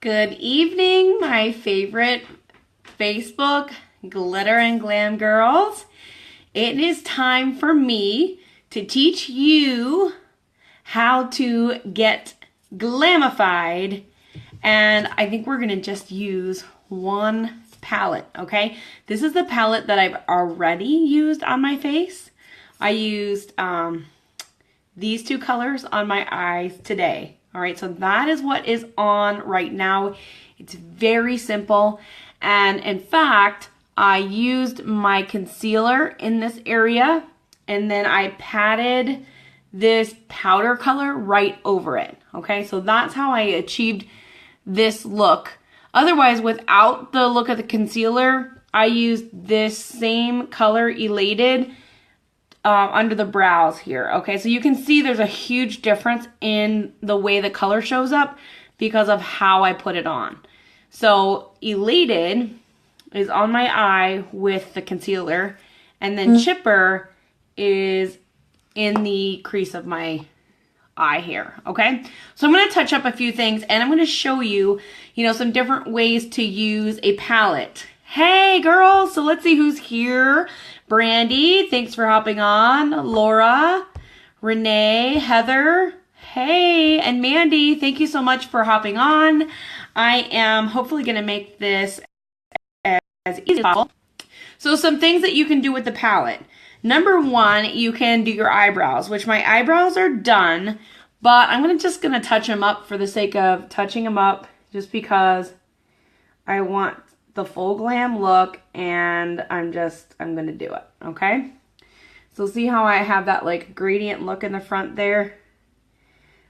Good evening, my favorite Facebook glitter and glam girls. It is time for me to teach you how to get glamified, and I think we're gonna just use one palette, okay? This is the palette that I've already used on my face. I used these two colors on my eyes today. All right, so that is what is on right now. It's very simple. And in fact, I used my concealer in this area, and then I patted this powder color right over it. Okay, so that's how I achieved this look. Otherwise, without the look of the concealer, I used this same color Elated under the brows here. Okay, so you can see there's a huge difference in the way the color shows up because of how I put it on. So Elated is on my eye with the concealer, and then Chipper is in the crease of my eye here. Okay, so I'm going to touch up a few things, and I'm going to show you, some different ways to use a palette. Hey girls, so let's see who's here. Brandy, thanks for hopping on. Laura, Renee, Heather, hey, and Mandy, thank you so much for hopping on. I am hopefully going to make this as easy as possible. So some things that you can do with the palette. Number one, you can do your eyebrows, which my eyebrows are done, but I'm just going to touch them up for the sake of touching them up, just because I want the full glam look, and I'm going to do it, okay? So see how I have that like gradient look in the front there?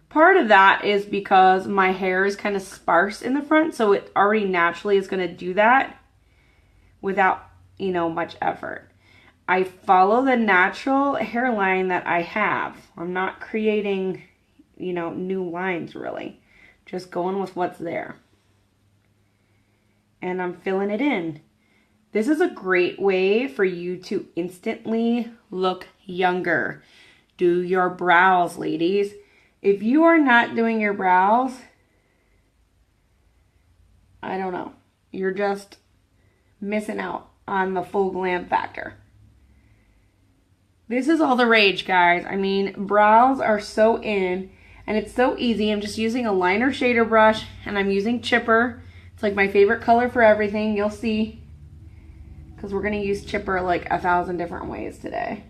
Part of that is because my hair is kind of sparse in the front, so it already naturally is going to do that without, much effort. I follow the natural hairline that I have. I'm not creating, new lines really. Just going with what's there. And I'm filling it in. This is a great way for you to instantly look younger. Do your brows, ladies. If you are not doing your brows, I don't know. You're just missing out on the full glam factor. This is all the rage, guys. I mean, brows are so in, and it's so easy. I'm just using a liner shader brush, and I'm using Chipper. It's like my favorite color for everything, you'll see, because we're going to use Chipper like 1,000 different ways today.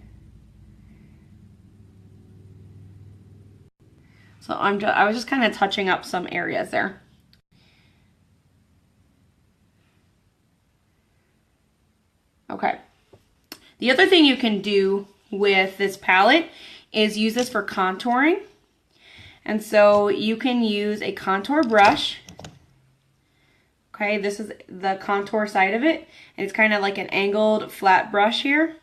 So I was just kind of touching up some areas there. Okay. The other thing you can do with this palette is use this for contouring. And so you can use a contour brush. Okay, this is the contour side of it, and it's kind of like an angled flat brush here.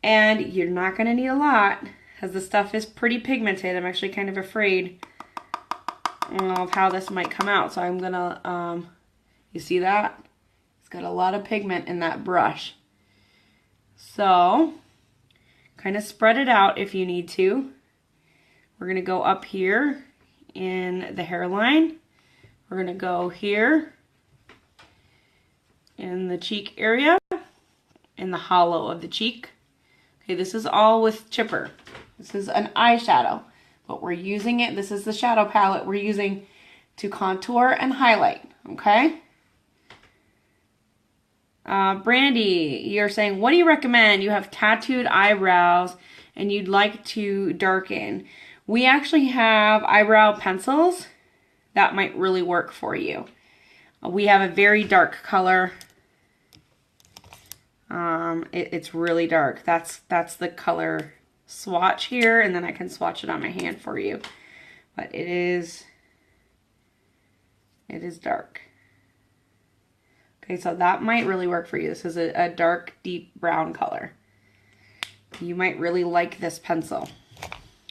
And you're not going to need a lot, as the stuff is pretty pigmented. I'm actually kind of afraid of how this might come out. So I'm going to, you see that? It's got a lot of pigment in that brush. So, kind of spread it out if you need to. We're going to go up here in the hairline. We're going to go here in the cheek area, in the hollow of the cheek. Okay, this is all with Chipper. This is an eyeshadow, but we're using it. This is the shadow palette we're using to contour and highlight, okay? Brandy, you're saying, what do you recommend? You have tattooed eyebrows and you'd like to darken. We actually have eyebrow pencils that might really work for you. We have a very dark color. It's really dark. That's the color swatch here, and then I can swatch it on my hand for you. But it is dark. Okay, so that might really work for you. This is a dark, deep brown color. You might really like this pencil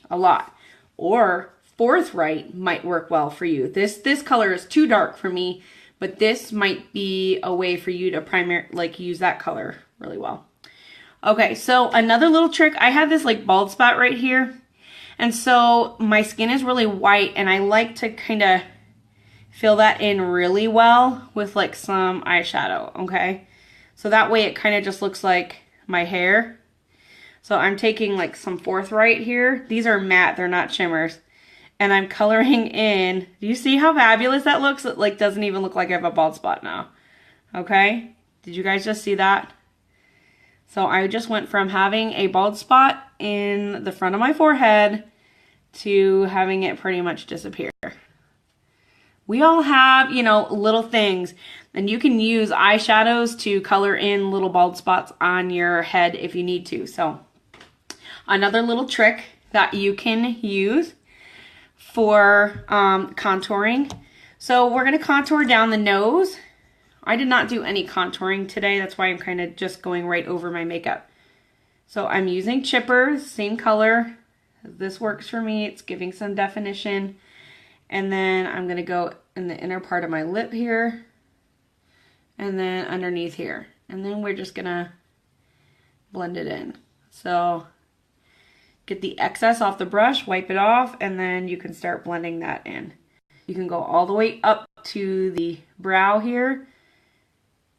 a lot. Or Forthright might work well for you. This color is too dark for me, but this might be a way for you to use that color really well. Okay, so another little trick. I have this like bald spot right here. And so my skin is really white, and I like to kind of fill that in really well with like some eyeshadow, okay? So that way it kind of just looks like my hair. So I'm taking like some Forthright here. These are matte, they're not shimmers. And I'm coloring in. Do you see how fabulous that looks? It like doesn't even look like I have a bald spot now. Okay? Did you guys just see that? So I just went from having a bald spot in the front of my forehead to having it pretty much disappear. We all have, you know, little things, and you can use eyeshadows to color in little bald spots on your head if you need to. So another little trick that you can use for contouring. So we're going to contour down the nose. I did not do any contouring today. That's why I'm kind of just going right over my makeup. So I'm using chippers, same color. This works for me. It's giving some definition. And then I'm going to go in the inner part of my lip here. And then underneath here. And then we're just going to blend it in. So get the excess off the brush, wipe it off, and then you can start blending that in. You can go all the way up to the brow here.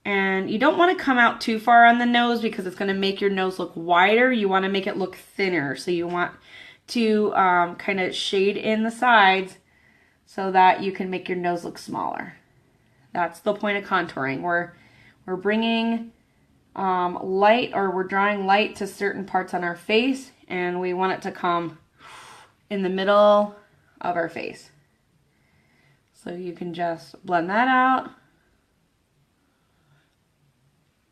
And you don't want to come out too far on the nose because it's going to make your nose look wider. You want to make it look thinner. So you want to kind of shade in the sides so that you can make your nose look smaller. That's the point of contouring. We're bringing light, or we're drawing light to certain parts on our face, and we want it to come in the middle of our face. So you can just blend that out.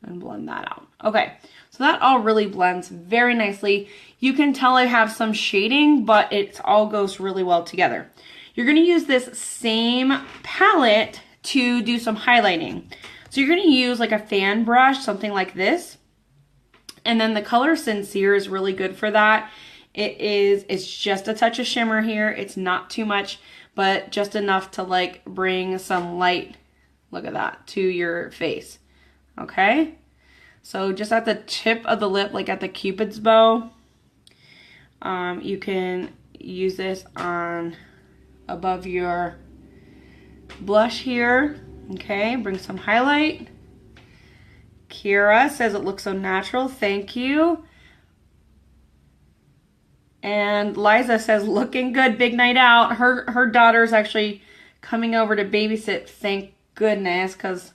And blend that out. Okay, so that all really blends very nicely. You can tell I have some shading, but it all goes really well together. You're going to use this same palette to do some highlighting. So you're going to use like a fan brush, something like this. And then the color Sincere is really good for that. It's just a touch of shimmer here. It's not too much, but just enough to like bring some light, look at that, to your face. Okay, so just at the tip of the lip, like at the Cupid's bow, you can use this on above your blush here. Okay, bring some highlight. Kira says it looks so natural. Thank you. And Liza says, looking good, big night out. Her daughter's actually coming over to babysit, thank goodness, because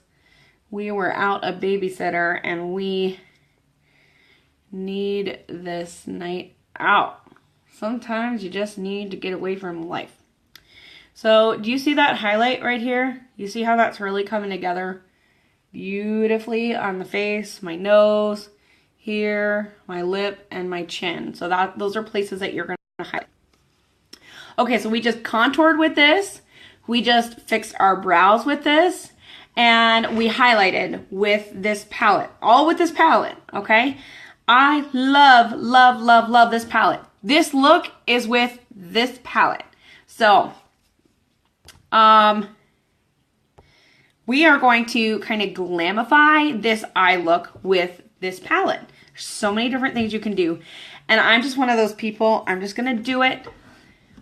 we were out a babysitter and we need this night out. Sometimes you just need to get away from life. So do you see that highlight right here? You see how that's really coming together beautifully on the face, my nose, here, my lip, and my chin. So those are places that you're going to highlight. Okay, so we just contoured with this. We just fixed our brows with this. And we highlighted with this palette, all with this palette, okay? I love, love, love, love this palette. This look is with this palette. So, we are going to kind of glamify this eye look with this palette. There's so many different things you can do. And I'm just one of those people, I'm just going to do it.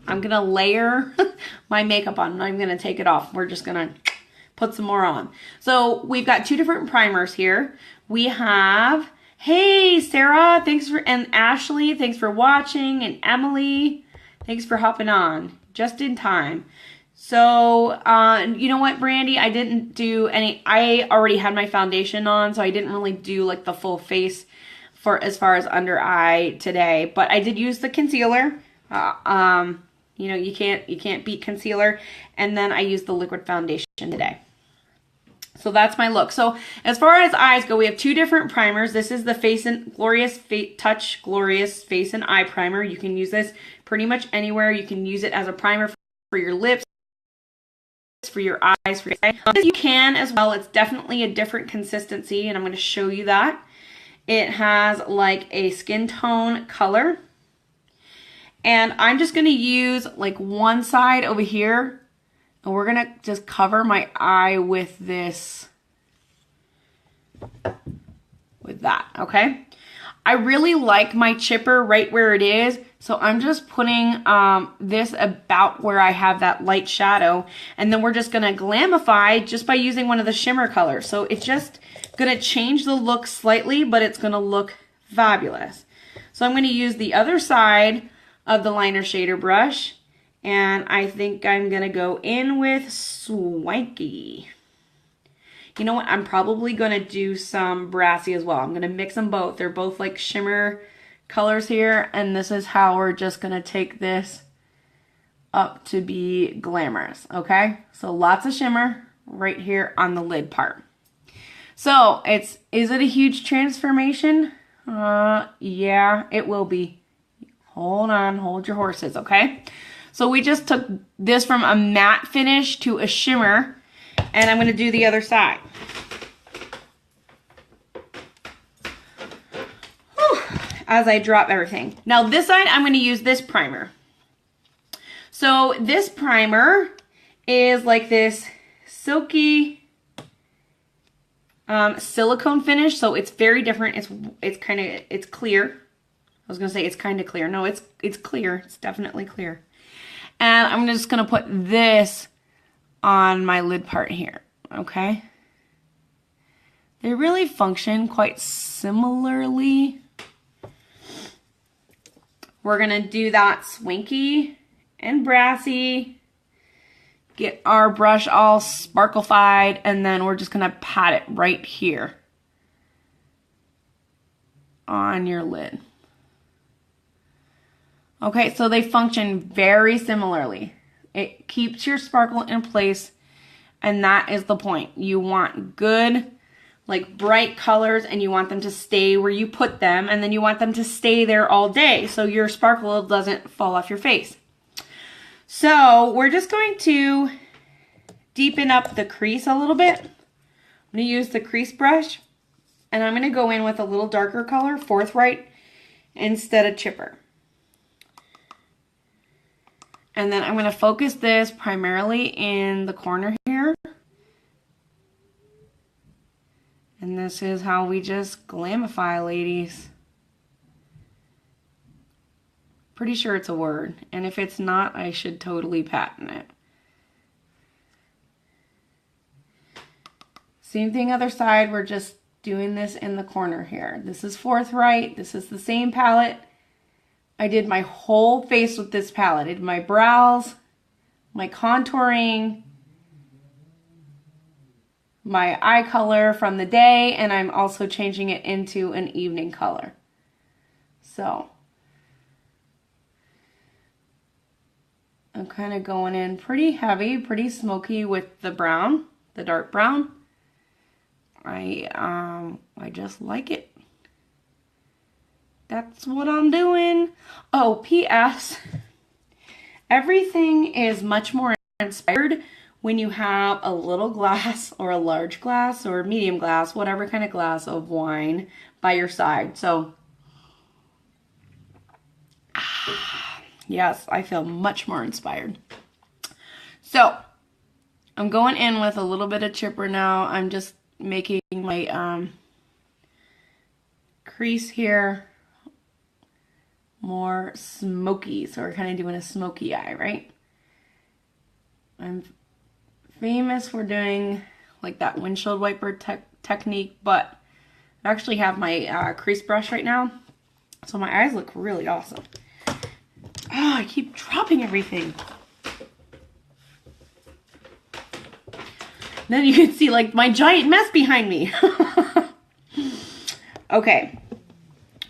I'm going to layer my makeup on. I'm going to take it off. We're just going to put some more on. So we've got two different primers here. We have, hey Sarah, thanks for, and Ashley, thanks for watching, and Emily, thanks for hopping on, just in time. So, you know what, Brandy, I didn't do any, I already had my foundation on, so I didn't really do like the full face for as far as under eye today, but I did use the concealer. You know, you can't beat concealer, and then I used the liquid foundation today. So that's my look. So as far as eyes go, we have two different primers. This is the Touch Glorious Face and Eye Primer. You can use this pretty much anywhere. You can use it as a primer for your lips, for your eyes, for your eyes. You can as well. It's definitely a different consistency, and I'm going to show you that. It has like a skin tone color. And I'm just going to use like one side over here. And we're going to just cover my eye with this, with that, okay? I really like my chipper right where it is, so I'm just putting this about where I have that light shadow, and then we're just gonna glamify just by using one of the shimmer colors. So it's just gonna change the look slightly, but it's gonna look fabulous. So I'm gonna use the other side of the liner shader brush, and I think I'm gonna go in with Swanky. You know what? I'm probably going to do some brassy as well. I'm going to mix them both. They're both like shimmer colors here. And this is how we're just going to take this up to be glamorous. Okay? So lots of shimmer right here on the lid part. So is it a huge transformation? Yeah, it will be. Hold on. Hold your horses. Okay? So we just took this from a matte finish to a shimmer. And I'm going to do the other side. Whew, as I drop everything. Now this side, I'm going to use this primer. So this primer is like this silky silicone finish. So it's very different. It's clear. I was going to say it's kind of clear. No, it's clear. It's definitely clear. And I'm just going to put this on my lid part here, okay? They really function quite similarly. We're gonna do that swanky and brassy, get our brush all sparklified, and then we're just gonna pat it right here on your lid. Okay, so they function very similarly. It keeps your sparkle in place, and that is the point. You want good, like bright colors, and you want them to stay where you put them, and then you want them to stay there all day so your sparkle doesn't fall off your face. So we're just going to deepen up the crease a little bit. I'm going to use the crease brush, and I'm going to go in with a little darker color, Forthright, instead of chipper. And then I'm going to focus this primarily in the corner here. And this is how we just glamify, ladies. Pretty sure it's a word. And if it's not, I should totally patent it. Same thing other side. We're just doing this in the corner here. This is Forthright. This is the same palette. I did my whole face with this palette. I did my brows, my contouring, my eye color from the day, and I'm also changing it into an evening color. So I'm kind of going in pretty heavy, pretty smoky with the brown, the dark brown. I just like it. That's what I'm doing. Oh, P.S. Everything is much more inspired when you have a little glass or a large glass or a medium glass, whatever kind of glass of wine by your side. So, yes, I feel much more inspired. So, I'm going in with a little bit of chipper now. I'm just making my crease here more smoky, so we're kind of doing a smoky eye, right? I'm famous for doing like that windshield wiper technique, but I actually have my crease brush right now, so my eyes look really awesome. Oh, I keep dropping everything. Then you can see like my giant mess behind me. Okay,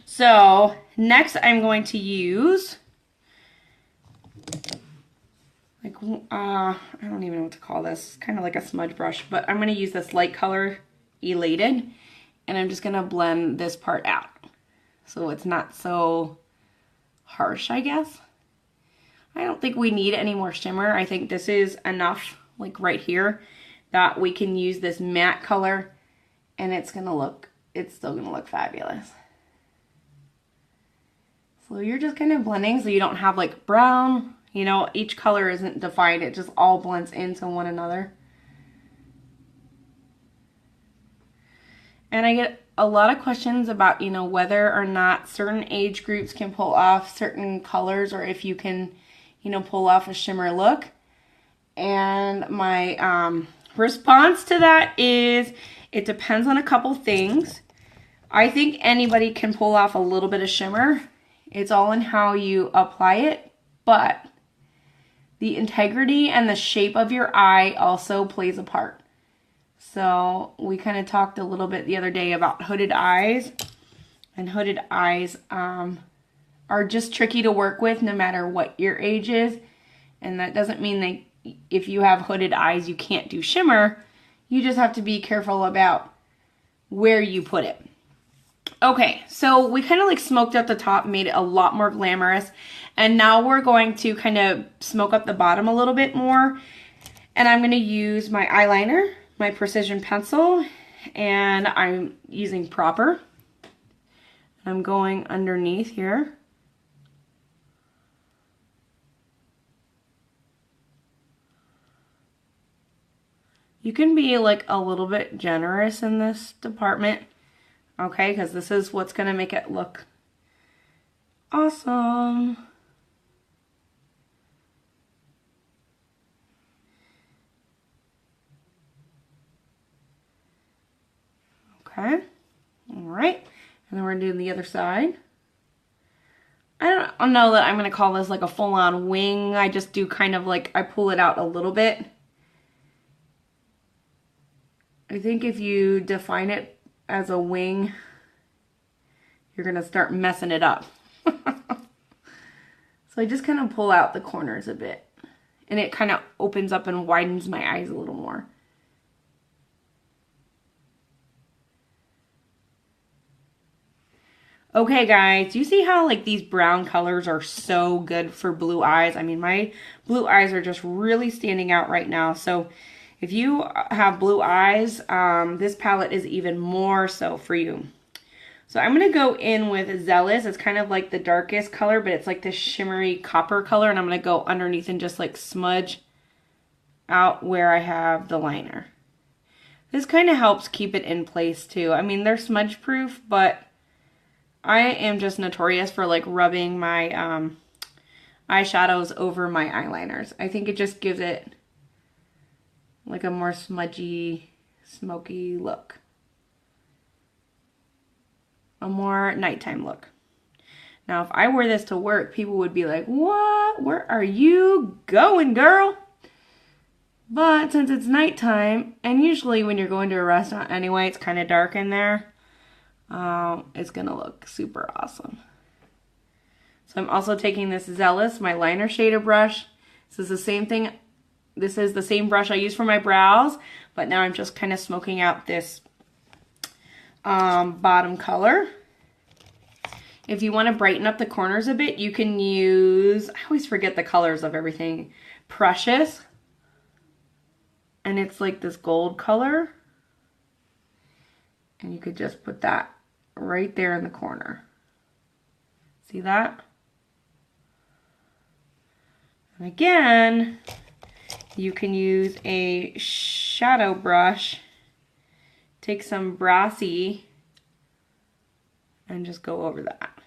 so next I'm going to use, like, I don't even know what to call this. Kind of like a smudge brush, but I'm going to use this light color Elated, and I'm just going to blend this part out so it's not so harsh, I guess. I don't think we need any more shimmer. I think this is enough, like right here, that we can use this matte color, and it's still going to look fabulous. So you're just kind of blending so you don't have like brown, you know, each color isn't defined, it just all blends into one another. And I get a lot of questions about, you know, whether or not certain age groups can pull off certain colors or if you can, you know, pull off a shimmer look. And my response to that is it depends on a couple things. I think anybody can pull off a little bit of shimmer. It's all in how you apply it, but the integrity and the shape of your eye also plays a part. So we kind of talked a little bit the other day about hooded eyes, and hooded eyes are just tricky to work with no matter what your age is. And that doesn't mean that if you have hooded eyes you can't do shimmer. You just have to be careful about where you put it. Okay, so we kind of like smoked up the top, made it a lot more glamorous. And now we're going to kind of smoke up the bottom a little bit more. And I'm going to use my eyeliner, my precision pencil, and I'm using Proper. I'm going underneath here. You can be like a little bit generous in this department. Okay, because this is what's going to make it look awesome. Okay, all right, and then we're doing the other side. I don't know that I'm going to call this like a full-on wing. I just do kind of like, I pull it out a little bit. I think if you define it as a wing, you're going to start messing it up. So I just kind of pull out the corners a bit. And it kind of opens up and widens my eyes a little more. Okay guys, you see how like these brown colors are so good for blue eyes? I mean, my blue eyes are just really standing out right now. So if you have blue eyes, this palette is even more so for you. So I'm going to go in with Zealous. It's kind of like the darkest color, but it's like this shimmery copper color. And I'm going to go underneath and just like smudge out where I have the liner. This kind of helps keep it in place too. I mean, they're smudge proof, but I am just notorious for like rubbing my eyeshadows over my eyeliners. I think it just gives it like a more smudgy, smoky look. A more nighttime look. Now, if I wear this to work, people would be like, what? Where are you going, girl? But since it's nighttime, and usually when you're going to a restaurant anyway, it's kind of dark in there, it's going to look super awesome. So I'm also taking this Zealous, my liner shader brush. This is the same thing. This is the same brush I use for my brows, but now I'm just kind of smoking out this bottom color. If you want to brighten up the corners a bit, you can use, I always forget the colors of everything, Precious. And it's like this gold color. And you could just put that right there in the corner. See that? And again, you can use a shadow brush. Take some brassy and just go over that.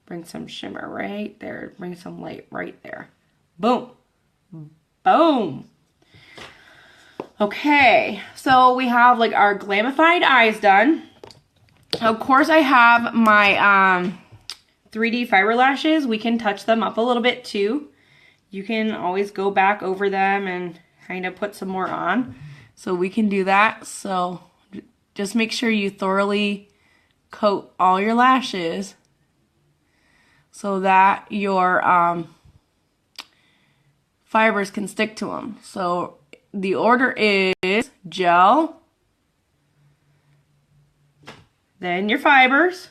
Bring some shimmer right there. Bring some light right there. Boom. Boom. Okay, so we have like our glamified eyes done. Of course, I have my 3D fiber lashes. We can touch them up a little bit too. You can always go back over them and kind of put some more on. So we can do that. So just make sure you thoroughly coat all your lashes so that your fibers can stick to them. So the order is gel, then your fibers,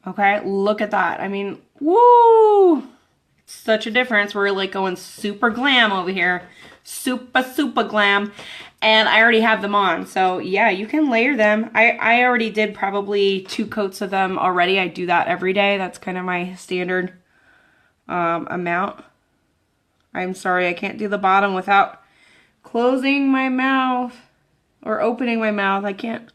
okay, look at that. I mean, woo! Such a difference. We're like going super glam over here. Super glam. And I already have them on. So yeah, you can layer them. I already did probably 2 coats of them already. I do that every day. That's kind of my standard amount. I'm sorry, I can't do the bottom without closing my mouth or opening my mouth. I can't.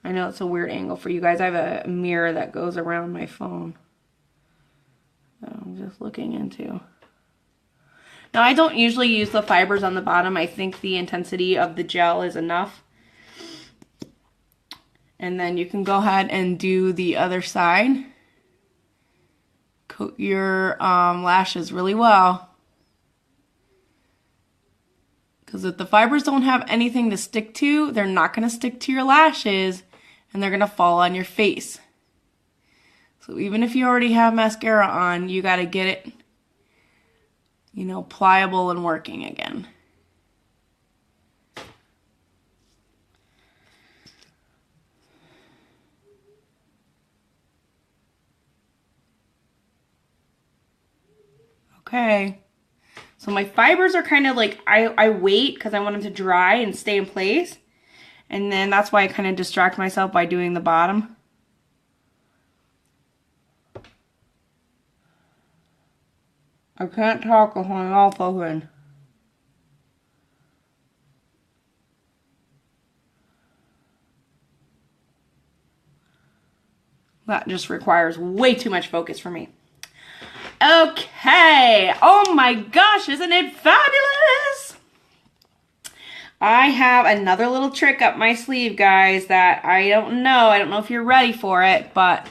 I know it's a weird angle for you guys. I have a mirror that goes around my phone that I'm just looking into. Now, I don't usually use the fibers on the bottom. I think the intensity of the gel is enough. And then you can go ahead and do the other side. Coat your lashes really well. Because if the fibers don't have anything to stick to, they're not going to stick to your lashes and they're going to fall on your face. So even if you already have mascara on, you got to get it, you know, pliable and working again. Okay. So my fibers are kind of like, I wait because I want them to dry and stay in place. And then that's why I kind of distract myself by doing the bottom. I can't talk with my mouth open. That just requires way too much focus for me. Okay. Oh my gosh, isn't it fabulous? I have another little trick up my sleeve, guys, that I don't know. I don't know if you're ready for it, but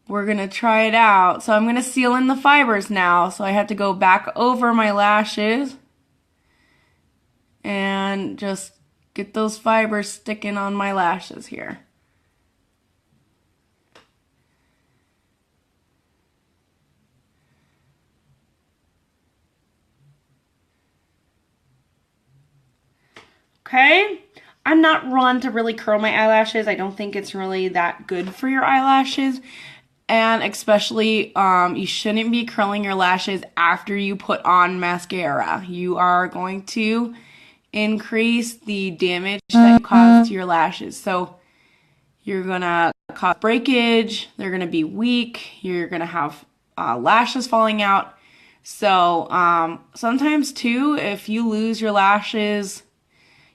we're going to try it out. So I'm going to seal in the fibers now. So I have to go back over my lashes and just get those fibers sticking on my lashes here. Okay, I'm not one to really curl my eyelashes. I don't think it's really that good for your eyelashes. And especially, you shouldn't be curling your lashes after you put on mascara. You are going to increase the damage that you cause to your lashes. So you're gonna cause breakage, they're gonna be weak, you're gonna have lashes falling out. So sometimes too, if you lose your lashes,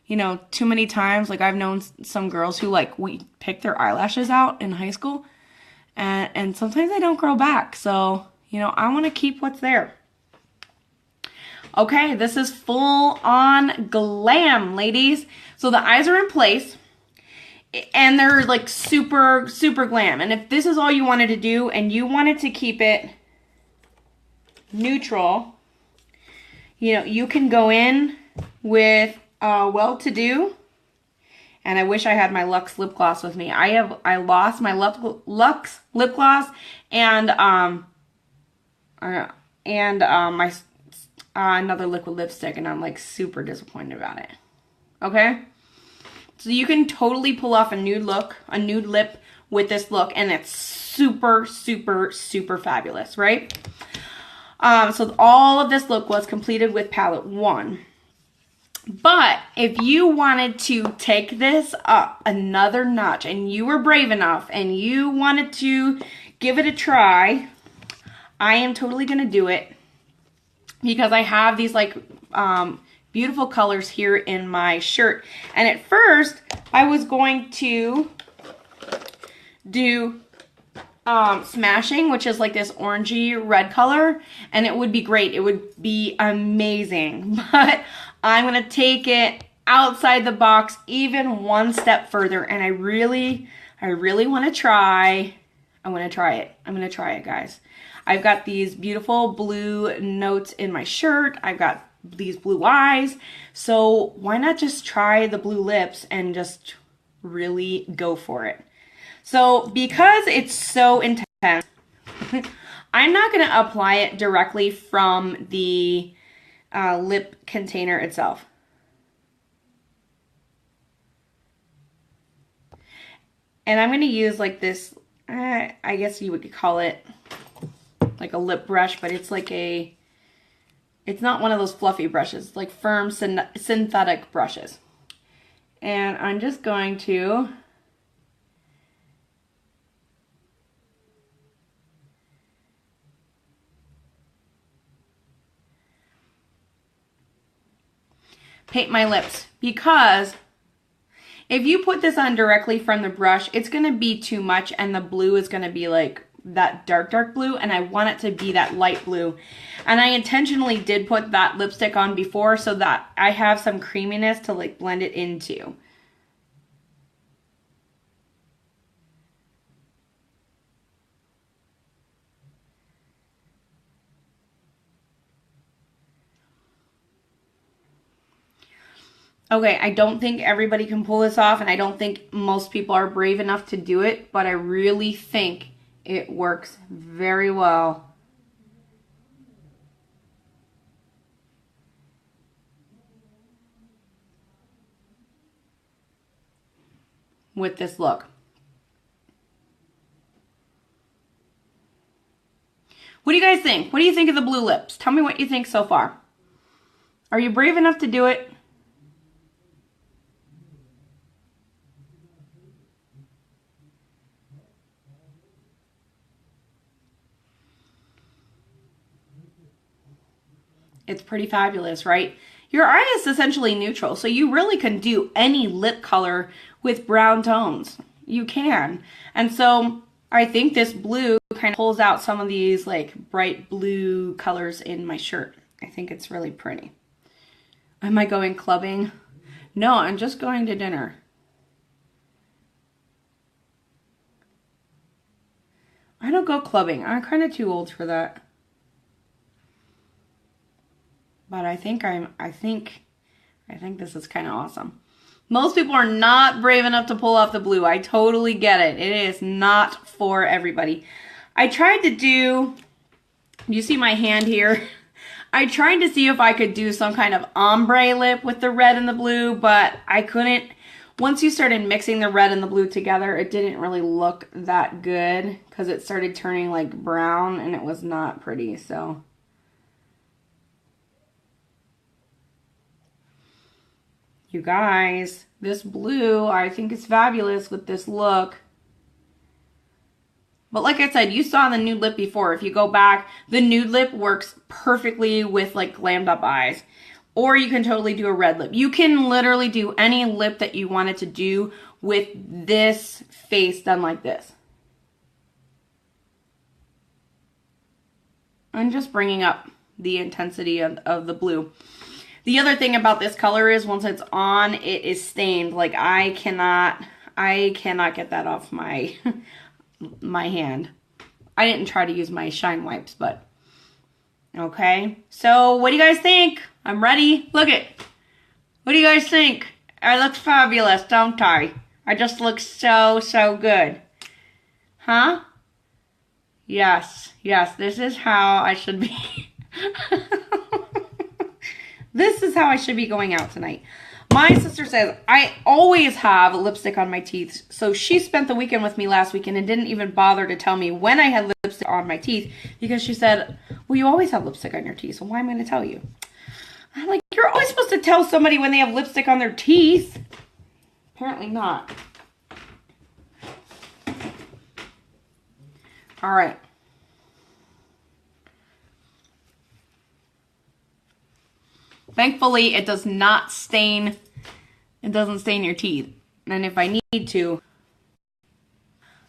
you know, too many times, like I've known some girls who we pick their eyelashes out in high school and sometimes they don't grow back. So, you know, I want to keep what's there. Okay, this is full on glam, ladies. So the eyes are in place and they're like super, super glam. And if this is all you wanted to do and you wanted to keep it neutral, you know, you can go in with Well-To-Do, and I wish I had my Luxe lip gloss with me. I lost my Luxe lip gloss and my another liquid lipstick, and I'm like super disappointed about it. Okay, so you can totally pull off a nude lip with this look, and it's super, super, super fabulous, right? So all of this look was completed with palette 1. But if you wanted to take this up another notch and you were brave enough and you wanted to give it a try, I am totally going to do it because I have these beautiful colors here in my shirt. And at first, I was going to do Smashing, which is like this orangey red color, and it would be great. It would be amazing. But I'm going to take it outside the box even one step further, and I really want to try. I want to try it. I'm going to try it, guys. I've got these beautiful blue notes in my shirt. I've got these blue eyes. So why not just try the blue lips and just really go for it? So because it's so intense, I'm not going to apply it directly from the lip container itself. And I'm going to use like this, I guess you would call it like a lip brush, but it's like it's not one of those fluffy brushes. It's like firm synthetic brushes. And I'm just going to paint my lips, because if you put this on directly from the brush, it's going to be too much, and the blue is going to be like that dark blue, and I want it to be that light blue. And I intentionally did put that lipstick on before so that I have some creaminess to like blend it into. Okay, I don't think everybody can pull this off, and I don't think most people are brave enough to do it, but I really think it works very well. With this look. What do you guys think? What do you think of the blue lips? Tell me what you think so far. Are you brave enough to do it? It's pretty fabulous, right? Your eye is essentially neutral, so you really can do any lip color with brown tones. You can. And so I think this blue kind of pulls out some of these like bright blue colors in my shirt. I think it's really pretty. Am I going clubbing? No, I'm just going to dinner. I don't go clubbing. I'm kind of too old for that. But I think this is kind of awesome. Most people are not brave enough to pull off the blue. I totally get it. It is not for everybody. I tried to do, you see my hand here? I tried to see if I could do some kind of ombre lip with the red and the blue, but I couldn't. Once you started mixing the red and the blue together, it didn't really look that good because it started turning like brown and it was not pretty, so. You guys, this blue, I think is fabulous with this look. But like I said, you saw the nude lip before. If you go back, the nude lip works perfectly with like glammed up eyes. Or you can totally do a red lip. You can literally do any lip that you wanted to do with this face done like this. I'm just bringing up the intensity of the blue. The other thing about this color is once it's on, it is stained. Like I cannot get that off my my hand. I didn't try to use my shine wipes, but okay. So what do you guys think? I'm ready. Look it. What do you guys think? I look fabulous, don't I? I just look so good. Huh? Yes, this is how I should be. This is how I should be going out tonight. My sister says I always have lipstick on my teeth. So she spent the weekend with me last weekend and didn't even bother to tell me when I had lipstick on my teeth because she said, well, you always have lipstick on your teeth, so why am I going to tell you? I'm like, you're always supposed to tell somebody when they have lipstick on their teeth. Apparently not. All right. Thankfully, it does not stain, it doesn't stain your teeth. And if I need to,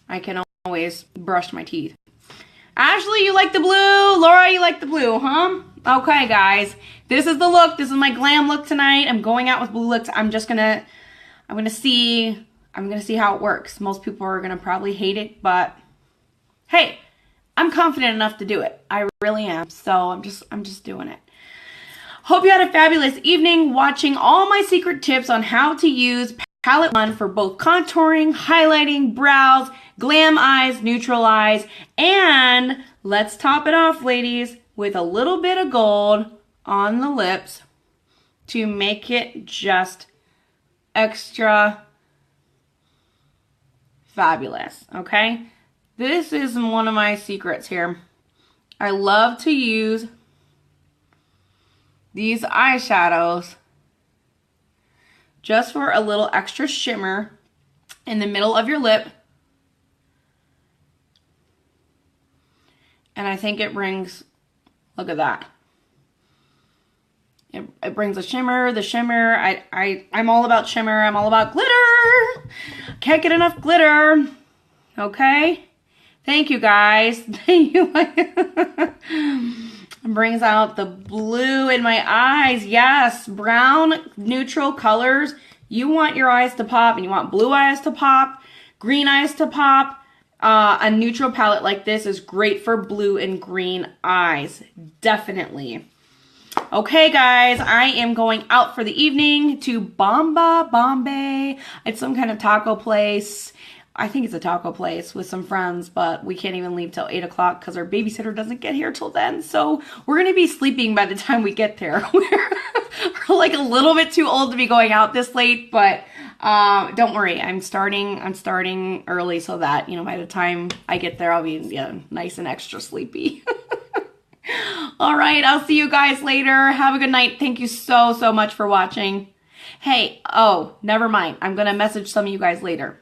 I can always brush my teeth. Ashley, you like the blue? Laura, you like the blue, huh? Okay, guys. This is the look. This is my glam look tonight. I'm going out with blue looks. I'm gonna see how it works. Most people are gonna probably hate it, but hey, I'm confident enough to do it. I really am. So I'm just doing it. Hope you had a fabulous evening watching all my secret tips on how to use Palette One for both contouring, highlighting, brows, glam eyes, neutral eyes, and let's top it off, ladies, with a little bit of gold on the lips to make it just extra fabulous, okay? This is one of my secrets here. I love to use these eyeshadows just for a little extra shimmer in the middle of your lip. And I think it brings, look at that. It brings a shimmer. The shimmer, I'm all about shimmer. I'm all about glitter. Can't get enough glitter. Okay? Thank you, guys. Thank you. Brings out the blue in my eyes. Yes, brown, neutral colors. You want your eyes to pop, and you want blue eyes to pop, green eyes to pop. A neutral palette like this is great for blue and green eyes. Definitely. Okay, guys, I am going out for the evening to Bombay. It's some kind of taco place. I think it's a taco place with some friends, but we can't even leave till 8 o'clock because our babysitter doesn't get here till then. So we're going to be sleeping by the time we get there. We're like a little bit too old to be going out this late, but don't worry. I'm starting early so that, you know, by the time I get there, I'll be nice and extra sleepy. All right, I'll see you guys later. Have a good night. Thank you so much for watching. Hey, oh, never mind. I'm going to message some of you guys later.